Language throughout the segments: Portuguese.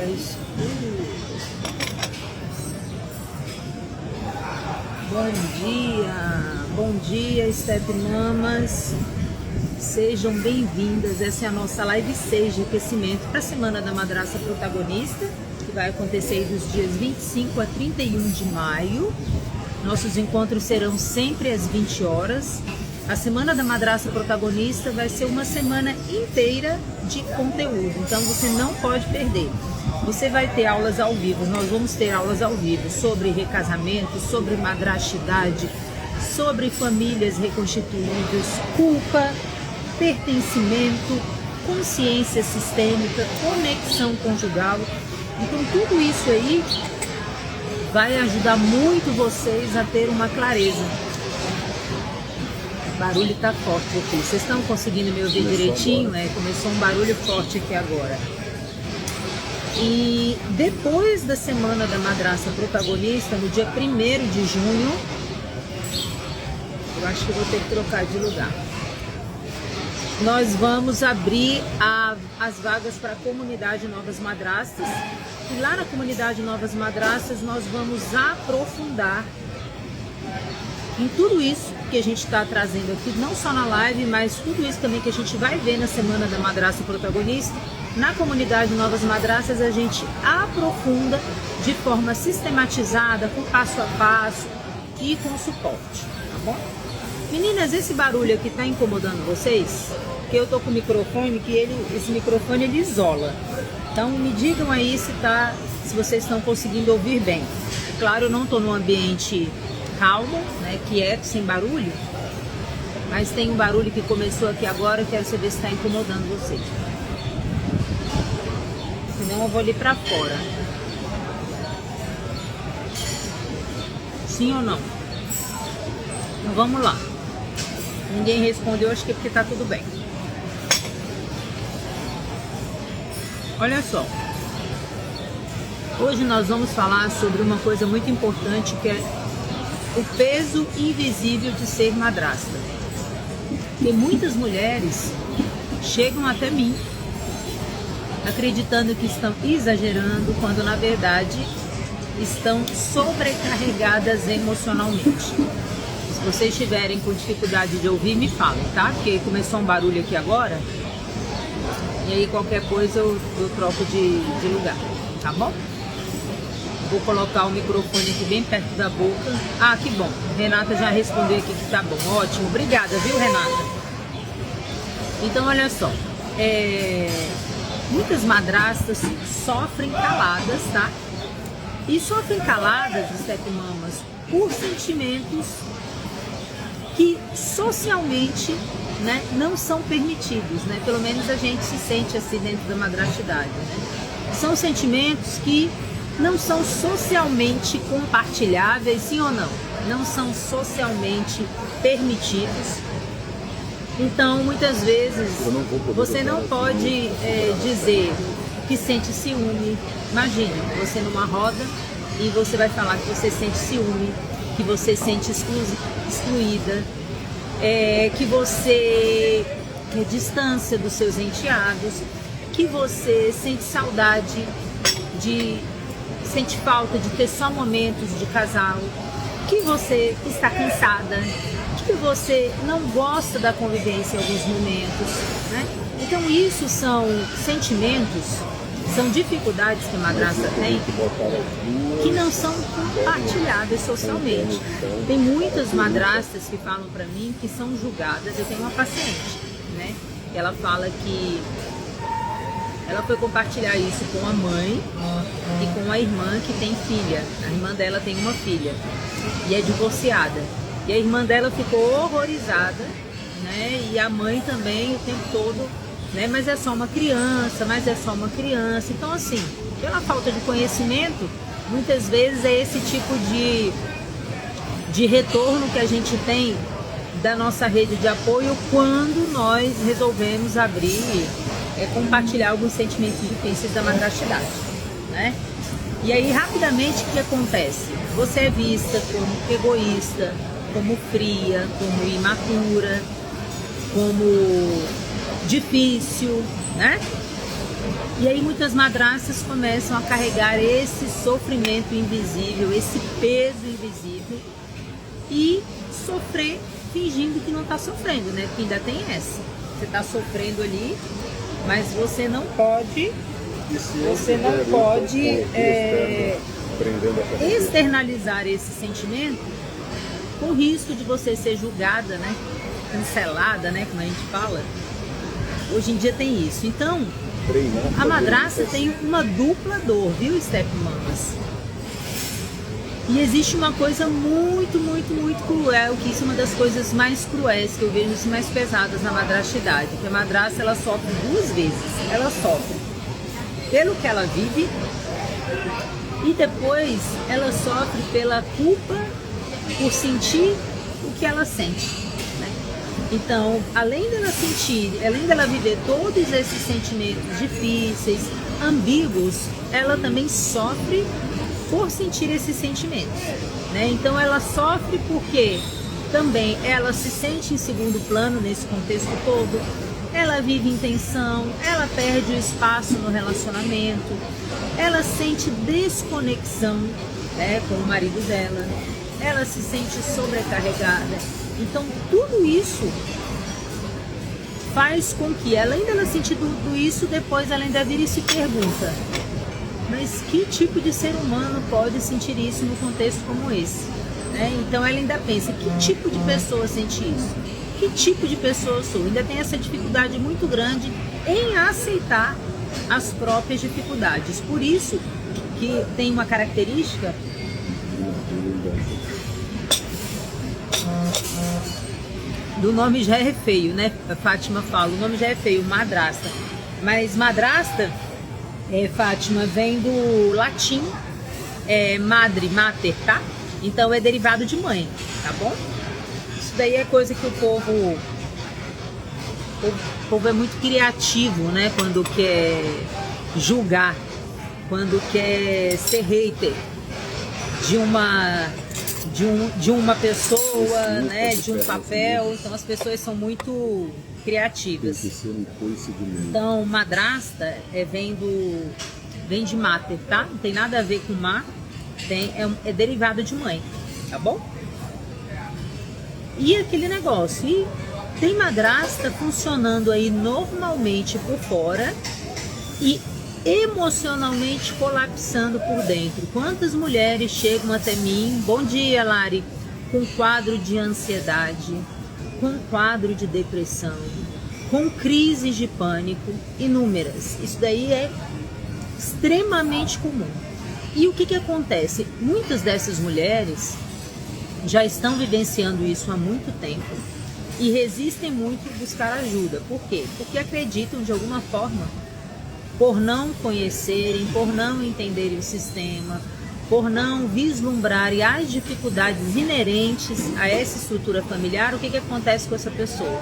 dias. Bom dia, Step Mamas. Sejam bem-vindas. Essa é a nossa live 6 de aquecimento para a Semana da Madraça Protagonista, que vai acontecer aí dos dias 25 a 31 de maio. Nossos encontros serão sempre às 20 horas. A Semana da Madraça Protagonista vai ser uma semana inteira de conteúdo, então você não pode perder. Você vai ter aulas ao vivo, nós vamos ter aulas ao vivo sobre recasamento, sobre madrastidade, sobre famílias reconstituídas, culpa, pertencimento, consciência sistêmica, conexão conjugal. Então tudo isso aí vai ajudar muito vocês a ter uma clareza. O barulho tá forte aqui. Vocês estão conseguindo me ouvir direitinho? Começou um barulho forte aqui agora. E depois da Semana da Madraça Protagonista, no dia 1º de junho, eu acho que vou ter que trocar de lugar. Nós vamos abrir as vagas para a comunidade Novas Madrastas. E lá na comunidade Novas Madrastas nós vamos aprofundar em tudo isso que a gente está trazendo aqui, não só na live, mas tudo isso também que a gente vai ver na Semana da Madraça Protagonista. Na comunidade Novas Madraças a gente aprofunda de forma sistematizada, com passo a passo e com suporte, tá bom? Meninas, esse barulho aqui tá incomodando vocês? Porque eu tô com o microfone, esse microfone ele isola. Então me digam aí se vocês estão conseguindo ouvir bem. Claro, eu não tô num ambiente calmo, né, quieto, sem barulho, mas tem um barulho que começou aqui agora, quero saber se está incomodando vocês. Senão eu vou ali para fora. Sim ou não? Então vamos lá. Ninguém respondeu, acho que é porque tá tudo bem. Olha só. Hoje nós vamos falar sobre uma coisa muito importante, que é o peso invisível de ser madrasta. Porque muitas mulheres chegam até mim acreditando que estão exagerando, quando na verdade estão sobrecarregadas emocionalmente. Se vocês estiverem com dificuldade de ouvir, me falem, tá? Porque começou um barulho aqui agora, e aí qualquer coisa eu troco de lugar, tá bom? Vou colocar o microfone aqui bem perto da boca. Ah, que bom. Renata já respondeu aqui que tá bom. Ótimo. Obrigada, viu, Renata? Então, olha só. Muitas madrastas sofrem caladas, tá? E sofrem caladas, Step Mamas, por sentimentos que socialmente, né, não são permitidos, né? Pelo menos a gente se sente assim dentro da madrastidade, né? São sentimentos que não são socialmente compartilháveis, sim ou não? Não são socialmente permitidos. Então, muitas vezes, você não pode dizer que sente ciúme. Imagine, você numa roda e você vai falar que você sente ciúme, que você sente excluída, que você quer distância dos seus enteados, que você sente saudade sente falta de ter só momentos de casal, que você está cansada, que você não gosta da convivência em alguns momentos, né? Então isso são sentimentos, são dificuldades que a madrasta tem, que não são compartilhadas socialmente. Tem muitas madrastas que falam para mim que são julgadas. Eu tenho uma paciente, né? Ela fala que ela foi compartilhar isso com a mãe e com a irmã que tem filha. A irmã dela tem uma filha e é divorciada. E a irmã dela ficou horrorizada, né? E a mãe também o tempo todo, né? Mas é só uma criança, mas é só uma criança. Então, assim, pela falta de conhecimento, muitas vezes é esse tipo de retorno que a gente tem da nossa rede de apoio quando nós resolvemos abrir, compartilhar alguns sentimentos difíceis da madrastidade, né? E aí, rapidamente, o que acontece? Você é vista como egoísta, como fria, como imatura, como difícil, né? E aí muitas madrastas começam a carregar esse sofrimento invisível, esse peso invisível e sofrer fingindo que não está sofrendo, né? Porque ainda tem essa. Você está sofrendo ali, mas você não pode externalizar esse sentimento com risco de você ser julgada, né? Cancelada, né? Como a gente fala. Hoje em dia tem isso. Então, a madrasta tem uma dupla dor, viu, stepmamas? E existe uma coisa muito, muito, muito cruel, que isso é uma das coisas mais cruéis que eu vejo, assim, mais pesadas na madrastidade. Que a madrasta, ela sofre duas vezes. Ela sofre pelo que ela vive e depois ela sofre pela culpa por sentir o que ela sente, né? Então, além dela sentir, além dela viver todos esses sentimentos difíceis, ambíguos, ela também sofre por sentir esses sentimentos, né? Então ela sofre porque também ela se sente em segundo plano nesse contexto todo, ela vive em tensão, ela perde o espaço no relacionamento, ela sente desconexão, né, com o marido dela, ela se sente sobrecarregada. Então tudo isso faz com que, além dela sentir tudo isso, depois ela ainda vira e se pergunta: mas que tipo de ser humano pode sentir isso no contexto como esse? Né? Então ela ainda pensa: que tipo de pessoa sente isso? Que tipo de pessoa eu sou? Ainda tem essa dificuldade muito grande em aceitar as próprias dificuldades. Por isso que tem uma característica do nome já é feio, né? A Fátima fala, o nome já é feio, madrasta. Mas madrasta, Fátima, vem do latim, madre, mater, tá? Então é derivado de mãe, tá bom? Isso daí é coisa que o povo é muito criativo, né? Quando quer julgar, quando quer ser hater de uma pessoa, né? De um papel. Então as pessoas são muito criativas. Então madrasta vem de mater, tá? Não tem nada a ver com má, é derivado de mãe, tá bom? E aquele negócio, e tem madrasta funcionando aí normalmente por fora e emocionalmente colapsando por dentro. Quantas mulheres chegam até mim, bom dia Lari, com quadro de ansiedade, com quadro de depressão, com crises de pânico, inúmeras. Isso daí é extremamente comum. E o que acontece? Muitas dessas mulheres já estão vivenciando isso há muito tempo e resistem muito a buscar ajuda. Por quê? Porque acreditam de alguma forma, por não conhecerem, por não entenderem o sistema, por não vislumbrarem as dificuldades inerentes a essa estrutura familiar. O que acontece com essa pessoa?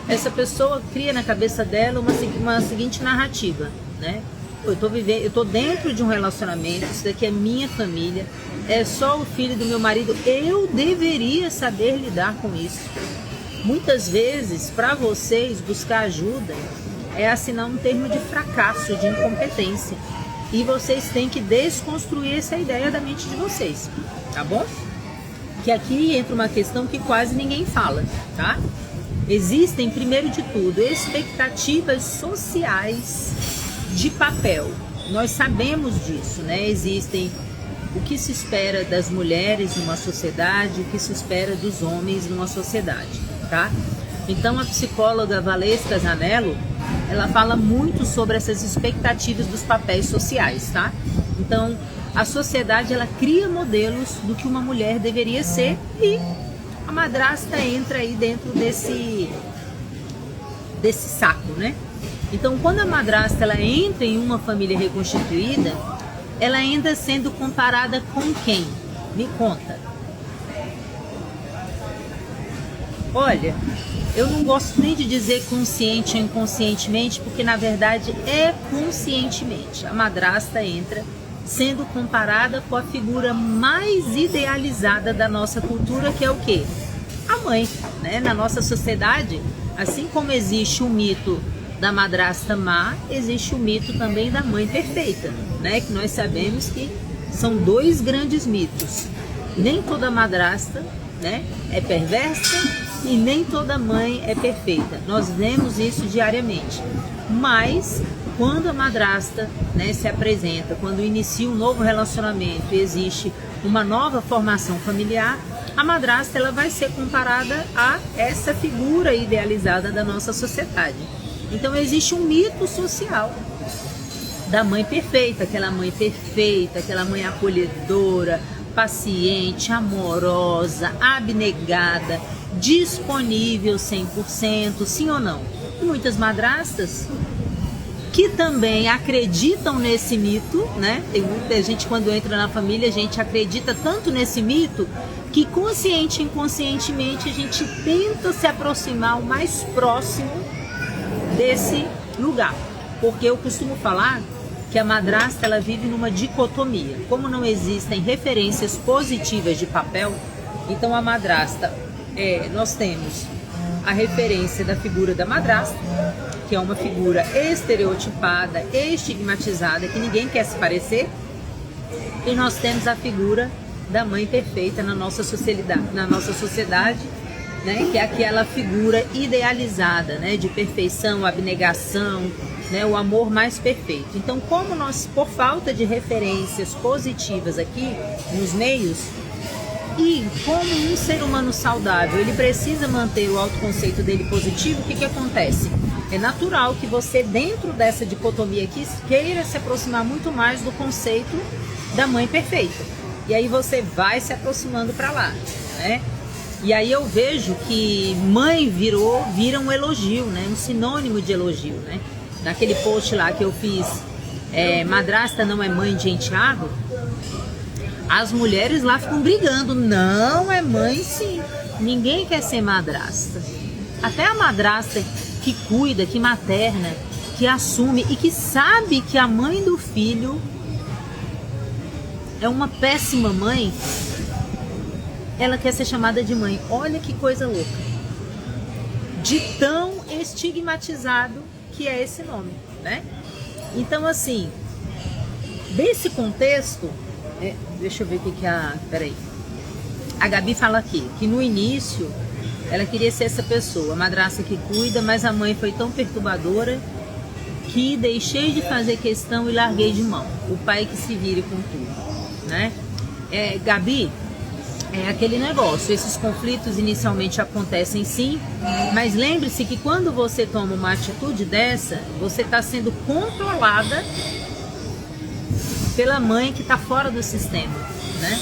Essa pessoa cria na cabeça dela uma seguinte narrativa, né? Eu tô dentro de um relacionamento, isso daqui é minha família, é só o filho do meu marido, eu deveria saber lidar com isso. Muitas vezes, para vocês, buscar ajuda é assinar um termo de fracasso, de incompetência. E vocês têm que desconstruir essa ideia da mente de vocês, tá bom? Que aqui entra uma questão que quase ninguém fala, tá? Existem, primeiro de tudo, expectativas sociais de papel. Nós sabemos disso, né? Existem o que se espera das mulheres numa sociedade, o que se espera dos homens numa sociedade, tá? Então a psicóloga Valesca Zanello, ela fala muito sobre essas expectativas dos papéis sociais, tá? Então a sociedade, ela cria modelos do que uma mulher deveria ser e a madrasta entra aí dentro desse saco, né? Então, quando a madrasta ela entra em uma família reconstituída, ela ainda sendo comparada com quem? Me conta. Olha, eu não gosto nem de dizer consciente ou inconscientemente, porque na verdade é conscientemente. A madrasta entra sendo comparada com a figura mais idealizada da nossa cultura, que é o quê? A mãe, né? Na nossa sociedade, assim como existe o mito da madrasta má, existe o mito também da mãe perfeita, né? Que nós sabemos que são dois grandes mitos. Nem toda madrasta, né, é perversa e nem toda mãe é perfeita. Nós vemos isso diariamente. Mas quando a madrasta, né, se apresenta, quando inicia um novo relacionamento e existe uma nova formação familiar, a madrasta ela vai ser comparada a essa figura idealizada da nossa sociedade. Então existe um mito social da mãe perfeita, aquela mãe acolhedora, paciente, amorosa, abnegada, disponível 100%, sim ou não? E muitas madrastas que também acreditam nesse mito, né? Tem muita gente, quando entra na família, a gente acredita tanto nesse mito que consciente e inconscientemente a gente tenta se aproximar o mais próximo desse lugar. Porque eu costumo falar que a madrasta ela vive numa dicotomia. Como não existem referências positivas de papel, então a madrasta, nós temos a referência da figura da madrasta, que é uma figura estereotipada, estigmatizada, que ninguém quer se parecer, e nós temos a figura da mãe perfeita na nossa sociedade, né, que é aquela figura idealizada, né, de perfeição, abnegação, né, o amor mais perfeito. Então, como nós, por falta de referências positivas aqui nos meios, e como um ser humano saudável, ele precisa manter o autoconceito dele positivo, o que acontece? É natural que você, dentro dessa dicotomia aqui, queira se aproximar muito mais do conceito da mãe perfeita. E aí você vai se aproximando para lá, né? E aí eu vejo que mãe vira um elogio, né? Um sinônimo de elogio, né? Naquele post lá que eu fiz, madrasta não é mãe de enteado, as mulheres lá ficam brigando. Não, é mãe sim. Ninguém quer ser madrasta. Até a madrasta que cuida, que materna, que assume e que sabe que a mãe do filho é uma péssima mãe, ela quer ser chamada de mãe. Olha que coisa louca. De tão estigmatizado que é esse nome, né? Então, assim, desse contexto, deixa eu ver o que peraí. A Gabi fala aqui, que no início ela queria ser essa pessoa, a madrasta que cuida, mas a mãe foi tão perturbadora que deixei de fazer questão e larguei de mão. O pai que se vire com tudo, né? Gabi, é aquele negócio, esses conflitos inicialmente acontecem sim, mas lembre-se que quando você toma uma atitude dessa, você está sendo controlada pela mãe que está fora do sistema, né?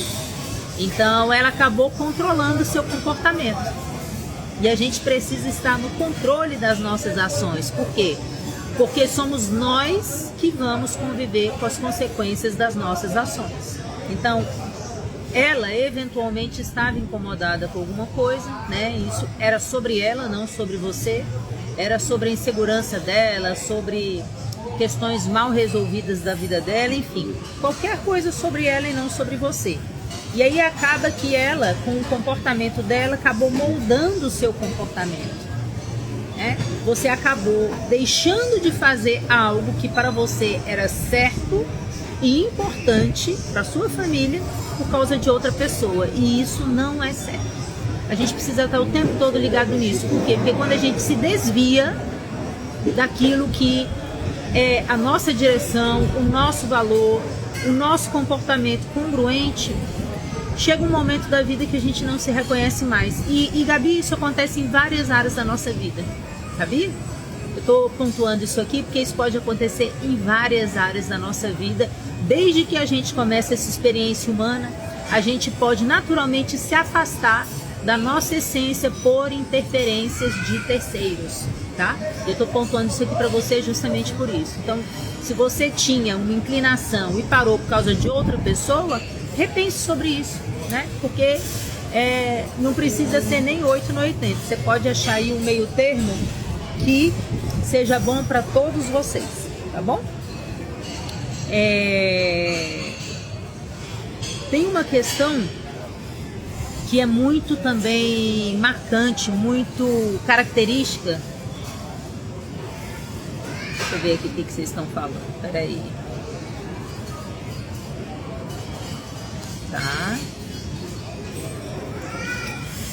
Então ela acabou controlando o seu comportamento. E a gente precisa estar no controle das nossas ações. Por quê? Porque somos nós que vamos conviver com as consequências das nossas ações. Então, ela eventualmente estava incomodada com alguma coisa, né? Isso era sobre ela, não sobre você. Era sobre a insegurança dela, sobre questões mal resolvidas da vida dela, enfim. Qualquer coisa sobre ela e não sobre você. E aí acaba que ela, com o comportamento dela, acabou moldando o seu comportamento. Né? Você acabou deixando de fazer algo que para você era certo e importante para sua família por causa de outra pessoa. E isso não é certo. A gente precisa estar o tempo todo ligado nisso. Por quê? Porque quando a gente se desvia daquilo que é a nossa direção, o nosso valor, o nosso comportamento congruente, chega um momento da vida que a gente não se reconhece mais. E Gabi, isso acontece em várias áreas da nossa vida, sabia? Eu estou pontuando isso aqui porque isso pode acontecer em várias áreas da nossa vida. Desde que a gente começa essa experiência humana, a gente pode naturalmente se afastar da nossa essência por interferências de terceiros, tá? Eu estou pontuando isso aqui para você justamente por isso. Então, se você tinha uma inclinação e parou por causa de outra pessoa, repense sobre isso, né? Porque não precisa ser nem 8 no 80. Você pode achar aí um meio termo que seja bom para todos vocês, tá bom? Tem uma questão que é muito também marcante, muito característica Deixa eu ver aqui o que vocês estão falando. Peraí. Tá.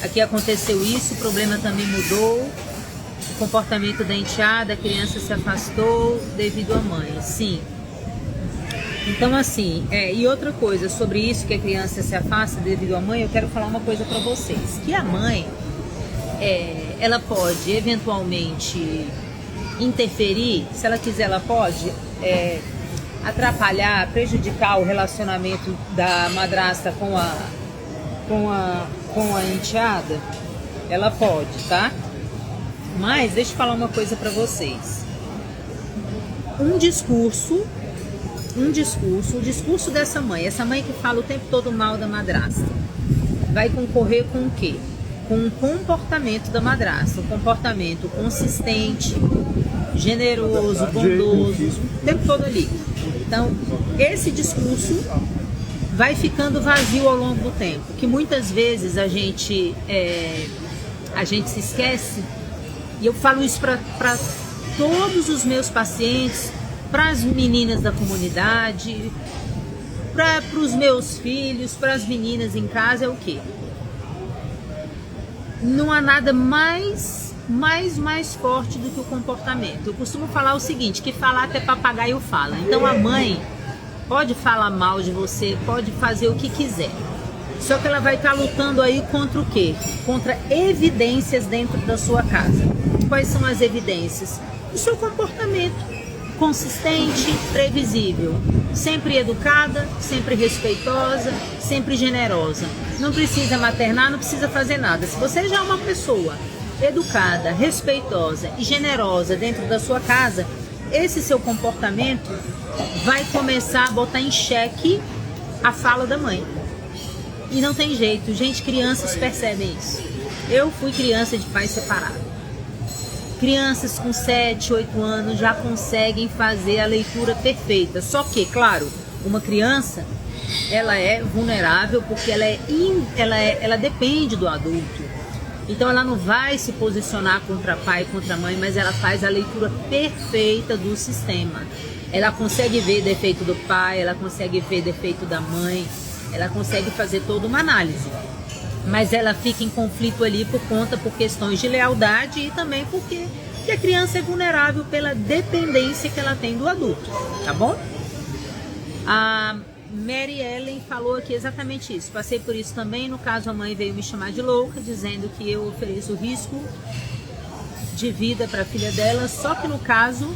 Aqui aconteceu isso, o problema também mudou. O comportamento da enteada, a criança se afastou devido à mãe. Sim. Então, assim, e outra coisa sobre isso, que a criança se afasta devido à mãe, eu quero falar uma coisa para vocês. Que a mãe, ela pode eventualmente interferir, se ela quiser, ela pode atrapalhar, prejudicar o relacionamento da madrasta com a enteada. Ela pode, tá? Mas deixa eu falar uma coisa para vocês. O discurso dessa mãe, essa mãe que fala o tempo todo mal da madrasta, vai concorrer com o quê? Com o comportamento da madrasta, um comportamento consistente, generoso, bondoso, o tempo todo ali. Então, esse discurso vai ficando vazio ao longo do tempo, que muitas vezes a gente se esquece, e eu falo isso para todos os meus pacientes, para as meninas da comunidade, para os meus filhos, para as meninas em casa, é o quê? Não há nada mais forte do que o comportamento. Eu costumo falar o seguinte, que falar até papagaio fala. Então a mãe pode falar mal de você, pode fazer o que quiser. Só que ela vai estar lutando aí contra o quê? Contra evidências dentro da sua casa. Quais são as evidências? O seu comportamento consistente, previsível, sempre educada, sempre respeitosa, sempre generosa. Não precisa maternar, não precisa fazer nada. Se você já é uma pessoa educada, respeitosa e generosa dentro da sua casa, esse seu comportamento vai começar a botar em xeque a fala da mãe. E não tem jeito, gente, crianças percebem isso. Eu fui criança de pai separado. Crianças com 7, 8 anos já conseguem fazer a leitura perfeita. Só que, claro, uma criança, ela é vulnerável porque ela depende do adulto. Então ela não vai se posicionar contra pai, contra mãe, mas ela faz a leitura perfeita do sistema. Ela consegue ver defeito do pai, ela consegue ver defeito da mãe, ela consegue fazer toda uma análise. Mas ela fica em conflito ali por questões de lealdade e também porque a criança é vulnerável pela dependência que ela tem do adulto, tá bom? A Mary Ellen falou aqui exatamente isso. Passei por isso também. No caso, a mãe veio me chamar de louca, dizendo que eu ofereço risco de vida para a filha dela. Só que no caso,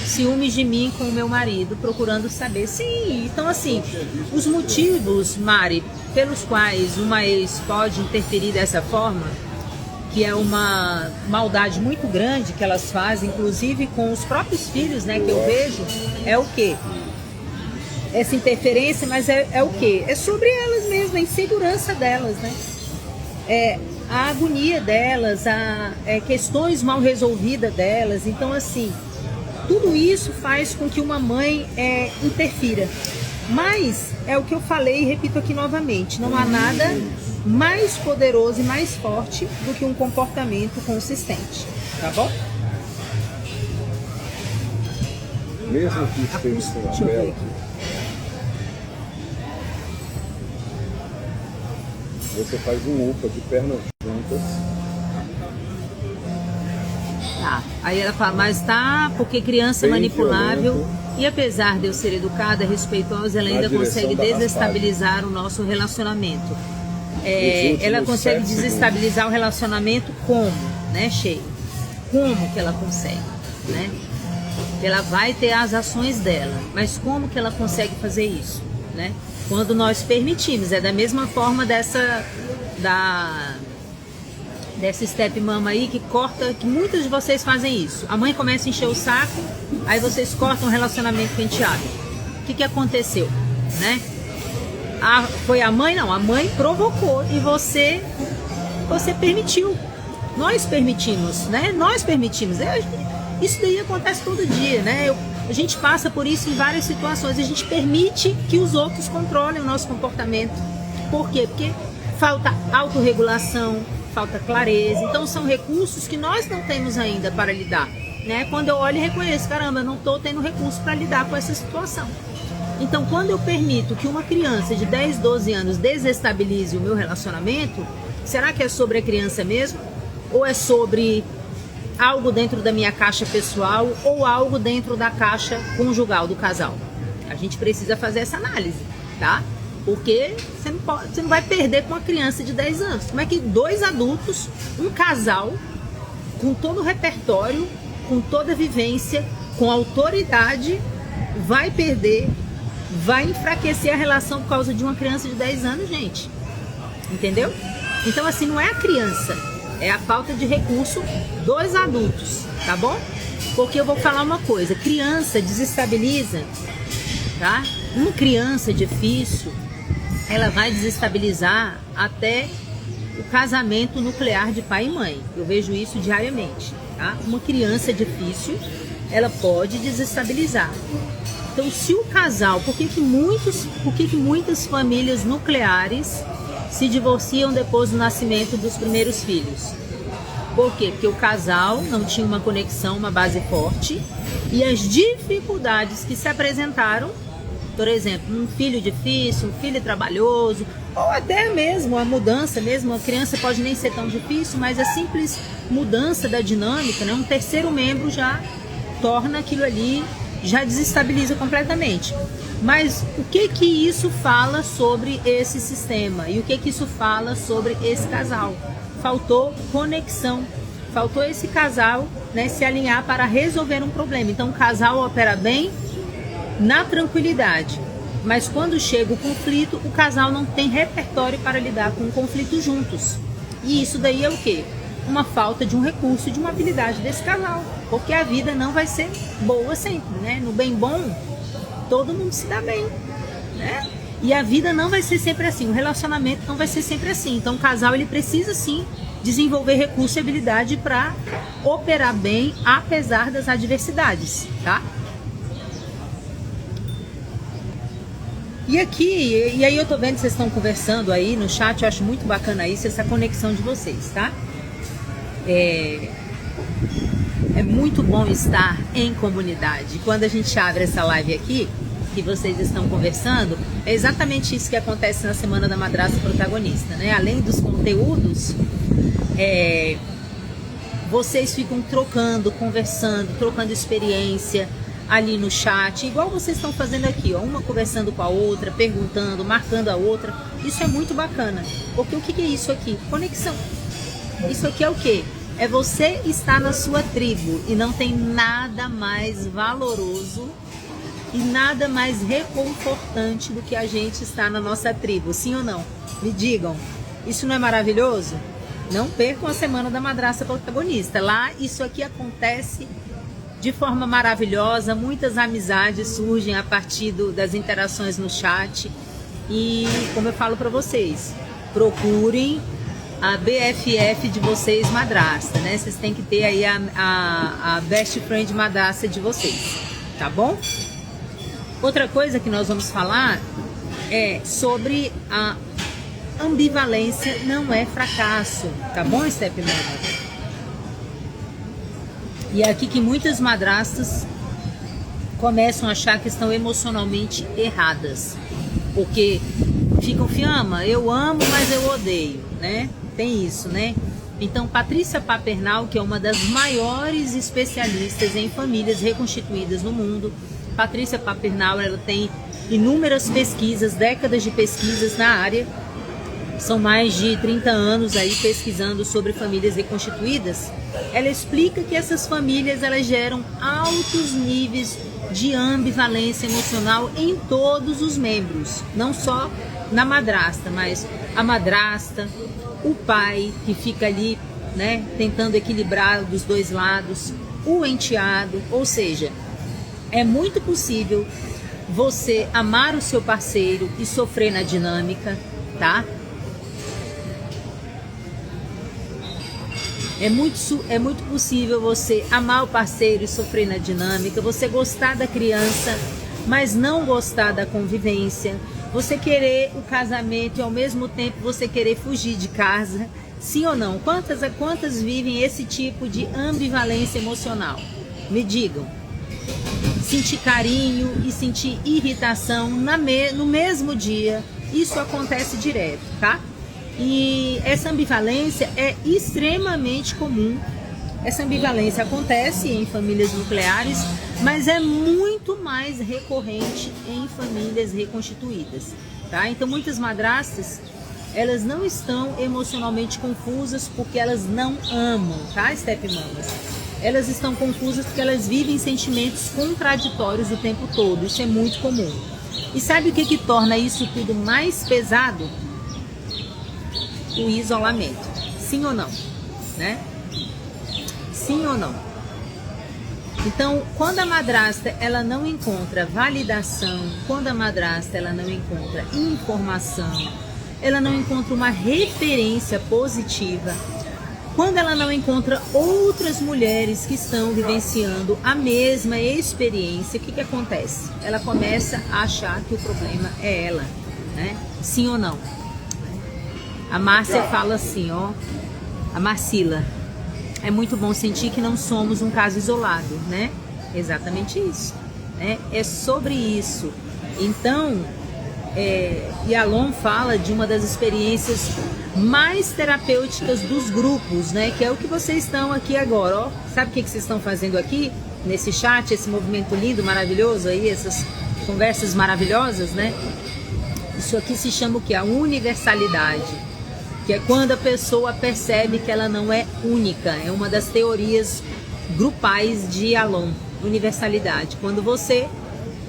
ciúmes de mim com o meu marido, procurando saber. Sim, então assim, os motivos, Mari, pelos quais uma ex pode interferir dessa forma, que é uma maldade muito grande que elas fazem, inclusive com os próprios filhos, né, que eu vejo, é o quê? Essa interferência, mas é o quê? É sobre elas mesmas, a insegurança delas, né? A agonia delas, questões mal resolvidas delas. Então, assim, tudo isso faz com que uma mãe interfira. Mas é o que eu falei e repito aqui novamente, não há nada mais poderoso e mais forte do que um comportamento consistente, tá bom? Mesmo que esteja com a vela, você faz um UPA de pernas juntas. Tá, aí ela fala, mas tá, porque criança é manipulável violento. E apesar de eu ser educada, respeitosa, ela ainda consegue desestabilizar o nosso relacionamento. Ela consegue desestabilizar o relacionamento como, né, Sheila? Como que ela consegue, né? Ela vai ter as ações dela, mas como que ela consegue fazer isso, né? Quando nós permitimos, da mesma forma dessa stepmama aí que corta, que muitos de vocês fazem isso. A mãe começa a encher o saco, aí vocês cortam o relacionamento com o enteado. O que aconteceu, né? Foi a mãe? Não, a mãe provocou e você permitiu. Nós permitimos, né? Nós permitimos. Isso daí acontece todo dia, né? A gente passa por isso em várias situações. A gente permite que os outros controlem o nosso comportamento. Por quê? Porque falta autorregulação, falta clareza. Então são recursos que nós não temos ainda para lidar. né? Quando eu olho e reconheço, caramba, eu não estou tendo recurso para lidar com essa situação. Então, quando eu permito que uma criança de 10, 12 anos desestabilize o meu relacionamento, será que é sobre a criança mesmo? Ou é sobre algo dentro da minha caixa pessoal ou algo dentro da caixa conjugal do casal? A gente precisa fazer essa análise, tá? Porque você não vai perder com uma criança de 10 anos. Como é que dois adultos, um casal, com todo o repertório, com toda a vivência, com autoridade, vai perder, vai enfraquecer a relação por causa de uma criança de 10 anos, gente? Entendeu? Então, assim, não é a criança, é a falta de recurso dos adultos, tá bom? Porque eu vou falar uma coisa, criança desestabiliza, tá? Uma criança difícil, ela vai desestabilizar até o casamento nuclear de pai e mãe. Eu vejo isso diariamente, tá? Uma criança difícil, ela pode desestabilizar. Então, se o casal, por que muitas famílias nucleares se divorciam depois do nascimento dos primeiros filhos? Por quê? Porque o casal não tinha uma conexão, uma base forte, e as dificuldades que se apresentaram, por exemplo, um filho difícil, um filho trabalhoso, ou até mesmo a mudança mesmo, a criança pode nem ser tão difícil, mas a simples mudança da dinâmica, né? Um terceiro membro já torna aquilo ali, já desestabiliza completamente. Mas o que isso fala sobre esse sistema? E o que isso fala sobre esse casal? Faltou conexão, faltou esse casal, né, se alinhar para resolver um problema. Então o casal opera bem na tranquilidade, mas quando chega o conflito, o casal não tem repertório para lidar com o conflito juntos. E isso daí é o quê? Uma falta de um recurso, de uma habilidade desse casal, porque a vida não vai ser boa sempre, né? No bem bom, todo mundo se dá bem, né? E a vida não vai ser sempre assim, o relacionamento não vai ser sempre assim. Então o casal, ele precisa sim desenvolver recurso e habilidade para operar bem, apesar das adversidades, tá? E aqui, e aí eu tô vendo que vocês estão conversando aí no chat, eu acho muito bacana isso, essa conexão de vocês, tá? É muito bom estar em comunidade. Quando a gente abre essa live aqui, que vocês estão conversando, é exatamente isso que acontece na Semana da Madrasta Protagonista, né? Além dos conteúdos, vocês ficam trocando, conversando, trocando experiência ali no chat, igual vocês estão fazendo aqui, ó, uma conversando com a outra, perguntando, marcando a outra. Isso é muito bacana, porque o que é isso aqui? Conexão. Isso aqui é o quê? É você estar na sua tribo, e não tem nada mais valoroso e nada mais reconfortante do que a gente estar na nossa tribo, sim ou não? Me digam, isso não é maravilhoso? Não percam a Semana da Madrasta Protagonista. Lá isso aqui acontece de forma maravilhosa, muitas amizades surgem a partir das interações no chat. E como eu falo para vocês, procurem a BFF de vocês madrasta, né? Vocês têm que ter aí a best friend madrasta de vocês, tá bom? Outra coisa que nós vamos falar é sobre a ambivalência não é fracasso, tá bom, Step Mama? E é aqui que muitas madrastas começam a achar que estão emocionalmente erradas, porque ficam, Fiamma, eu amo, mas eu odeio, né? Tem isso, né? Então, Patrícia Papernal, que é uma das maiores especialistas em famílias reconstituídas no mundo, Patrícia Papernal, ela tem inúmeras pesquisas, décadas de pesquisas na área, são mais de 30 anos aí pesquisando sobre famílias reconstituídas. Ela explica que essas famílias, elas geram altos níveis de ambivalência emocional em todos os membros, não só na madrasta, mas a madrasta, o pai que fica ali, né, tentando equilibrar dos dois lados, o enteado, ou seja, é muito possível você amar o seu parceiro e sofrer na dinâmica, tá? É muito possível você amar o parceiro e sofrer na dinâmica, você gostar da criança, mas não gostar da convivência, você querer o casamento e ao mesmo tempo você querer fugir de casa, sim ou não? Quantas vivem esse tipo de ambivalência emocional? Me digam. Sentir carinho e sentir irritação no mesmo dia, isso acontece direto, tá? E essa ambivalência é extremamente comum. Essa ambivalência acontece em famílias nucleares, mas é muito mais recorrente em famílias reconstituídas, tá? Então muitas madrastas, elas não estão emocionalmente confusas porque elas não amam, tá, stepmamas? Elas estão confusas porque elas vivem sentimentos contraditórios o tempo todo. Isso é muito comum. E sabe o que torna isso tudo mais pesado? O isolamento. Sim ou não? Né? Sim ou não? Então, quando a madrasta ela não encontra validação, quando a madrasta ela não encontra informação, ela não encontra uma referência positiva, quando ela não encontra outras mulheres que estão vivenciando a mesma experiência, o que acontece? Ela começa a achar que o problema é ela, né? Sim ou não? A Márcia fala assim, ó, a Marcila, é muito bom sentir que não somos um caso isolado, né? Exatamente isso, né? É sobre isso. Então, Yalom fala de uma das experiências mais terapêuticas dos grupos, né? Que é o que vocês estão aqui agora, ó. Sabe o que vocês estão fazendo aqui nesse chat, esse movimento lindo, maravilhoso aí, essas conversas maravilhosas, né? Isso aqui se chama o que? A universalidade, que é quando a pessoa percebe que ela não é única. É uma das teorias grupais de Yalom, universalidade. Quando você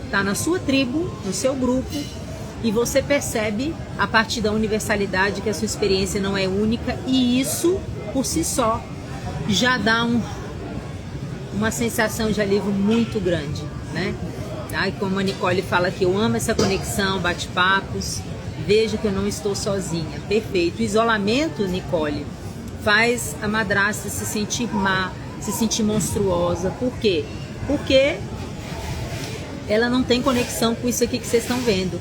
está na sua tribo, no seu grupo, e você percebe, a partir da universalidade, que a sua experiência não é única, e isso, por si só, já dá uma sensação de alívio muito grande, né? E como a Nicole fala que eu amo essa conexão, bate-papos, vejo que eu não estou sozinha. Perfeito. O isolamento, Nicole, faz a madrasta se sentir má, se sentir monstruosa. Por quê? Porque ela não tem conexão com isso aqui que vocês estão vendo.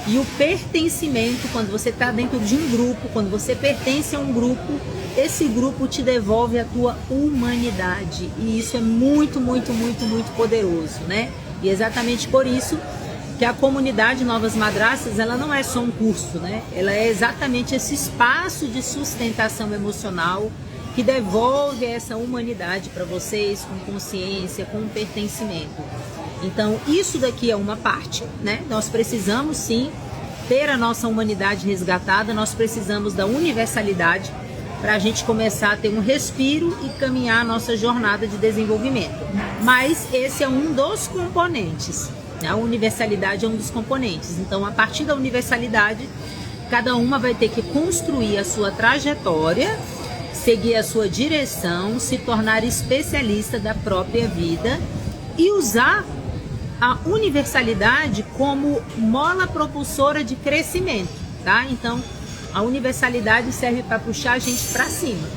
E o pertencimento, quando você está dentro de um grupo, quando você pertence a um grupo, esse grupo te devolve a tua humanidade. E isso é muito, muito, muito, muito poderoso, né? E exatamente por isso que a comunidade Novas Madrastas, ela não é só um curso, né? Ela é exatamente esse espaço de sustentação emocional que devolve essa humanidade para vocês, com consciência, com pertencimento. Então, isso daqui é uma parte, né? Nós precisamos, sim, ter a nossa humanidade resgatada, nós precisamos da universalidade para a gente começar a ter um respiro e caminhar a nossa jornada de desenvolvimento. Mas esse é um dos componentes, né? A universalidade é um dos componentes. Então, a partir da universalidade, cada uma vai ter que construir a sua trajetória, seguir a sua direção, se tornar especialista da própria vida e usar a universalidade como mola propulsora de crescimento, tá? Então, a universalidade serve para puxar a gente para cima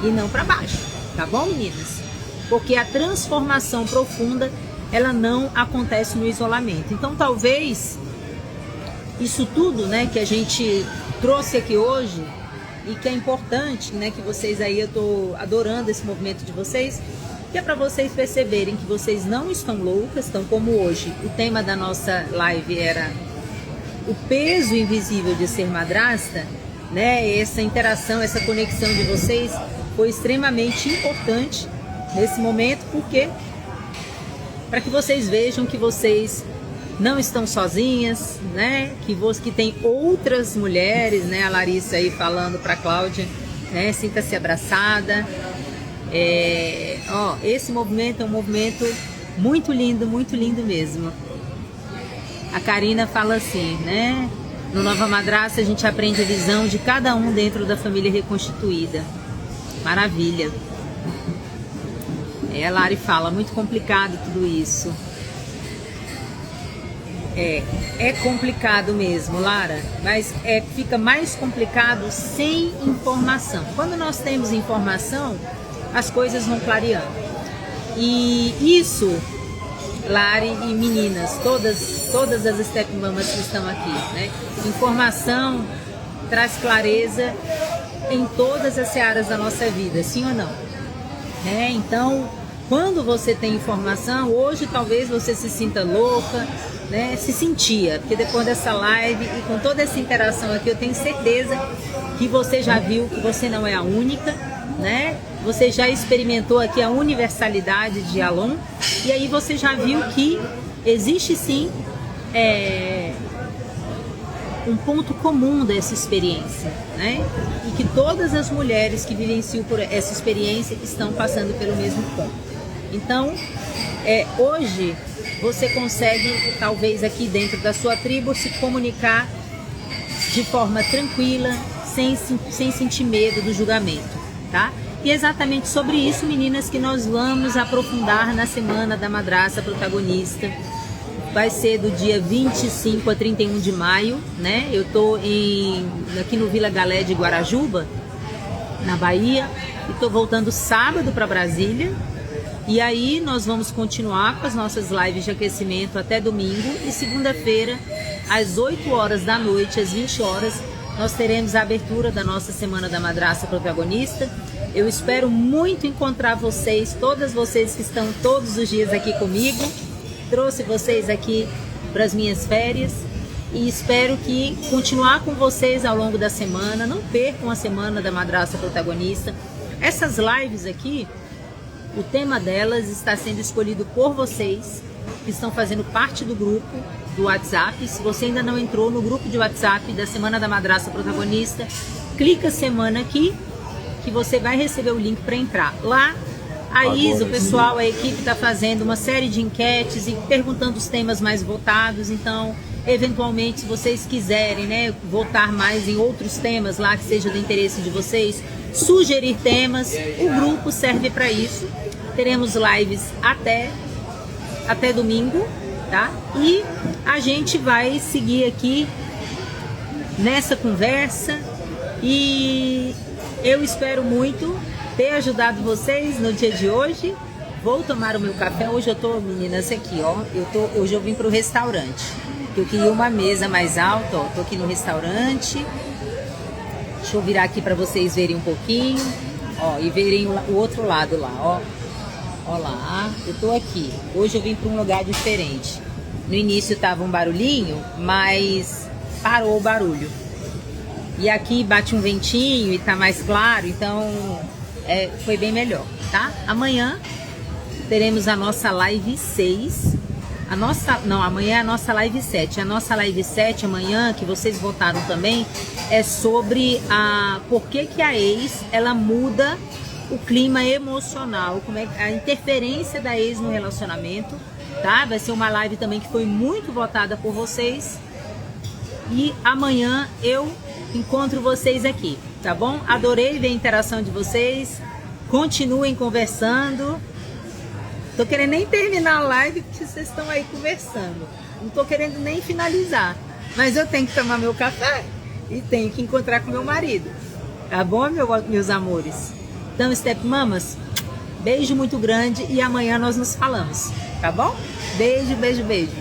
e não para baixo, tá bom, meninas? Porque a transformação profunda, ela não acontece no isolamento. Então, talvez isso tudo, né, que a gente trouxe aqui hoje e que é importante, né, que vocês aí, eu tô adorando esse movimento de vocês, que é para vocês perceberem que vocês não estão loucas, estão como hoje. O tema da nossa live era o peso invisível de ser madrasta, né? Essa interação, essa conexão de vocês foi extremamente importante nesse momento, porque para que vocês vejam que vocês não estão sozinhas, né? Que tem outras mulheres, né? A Larissa aí falando para a Cláudia, né? Sinta-se abraçada. Esse movimento é um movimento muito lindo mesmo. A Karina fala assim, né? No Nova Madrasta a gente aprende a visão de cada um dentro da família reconstituída. Maravilha. A Lari fala, muito complicado tudo isso. É complicado mesmo, Lara, mas fica mais complicado sem informação. Quando nós temos informação, as coisas vão clareando. E isso, Lari e meninas, todas as stepmamas que estão aqui, né? Informação traz clareza em todas as searas da nossa vida, sim ou não? Então, quando você tem informação, hoje talvez você se sinta louca, né? Se sentia, porque depois dessa live e com toda essa interação aqui, eu tenho certeza que você já viu que você não é a única, né? Você já experimentou aqui a universalidade de Alon, e aí você já viu que existe sim um ponto comum dessa experiência, né? E que todas as mulheres que vivenciam por essa experiência estão passando pelo mesmo ponto. Então, hoje você consegue, talvez aqui dentro da sua tribo, se comunicar de forma tranquila, sem sentir medo do julgamento, tá? E é exatamente sobre isso, meninas, que nós vamos aprofundar na Semana da Madraça Protagonista. Vai ser do dia 25 a 31 de maio, né? Eu tô aqui no Vila Galé de Guarajuba, na Bahia, e tô voltando sábado para Brasília. E aí nós vamos continuar com as nossas lives de aquecimento até domingo. E segunda-feira, às 8 horas da noite, às 20 horas, nós teremos a abertura da nossa Semana da Madraça Protagonista. Eu espero muito encontrar vocês, todas vocês que estão todos os dias aqui comigo. Trouxe vocês aqui para as minhas férias e espero que continuar com vocês ao longo da semana. Não percam a Semana da Madraça Protagonista. Essas lives aqui, o tema delas está sendo escolhido por vocês, que estão fazendo parte do grupo do WhatsApp. Se você ainda não entrou no grupo de WhatsApp da Semana da Madraça Protagonista, clica Semana aqui, que você vai receber o link para entrar. Lá, a Isa, o pessoal, a equipe está fazendo uma série de enquetes e perguntando os temas mais votados. Então, eventualmente, se vocês quiserem, né, votar mais em outros temas lá que seja do interesse de vocês, sugerir temas, o grupo serve para isso. Teremos lives até domingo, tá? E a gente vai seguir aqui nessa conversa e eu espero muito ter ajudado vocês no dia de hoje. Vou tomar o meu café. Hoje eu tô, meninas, aqui, ó. Hoje eu vim pro restaurante. Eu queria uma mesa mais alta, ó. Tô aqui no restaurante. Deixa eu virar aqui para vocês verem um pouquinho, ó, e verem o outro lado lá, ó. Ó lá, eu tô aqui. Hoje eu vim para um lugar diferente. No início tava um barulhinho, mas parou o barulho. E aqui bate um ventinho e tá mais claro, então foi bem melhor, tá? Amanhã teremos a nossa live 6. Amanhã é a nossa live 7. A nossa live 7 amanhã, que vocês votaram também, é sobre por que a ex, ela muda o clima emocional, como é a interferência da ex no relacionamento, tá? Vai ser uma live também que foi muito votada por vocês. E amanhã eu encontro vocês aqui, tá bom? Adorei ver a interação de vocês. Continuem conversando. Tô querendo nem terminar a live porque vocês estão aí conversando. Não tô querendo nem finalizar. Mas eu tenho que tomar meu café e tenho que encontrar com meu marido. Tá bom, meus amores? Então, Step Mamas, beijo muito grande e amanhã nós nos falamos. Tá bom? Beijo, beijo, beijo.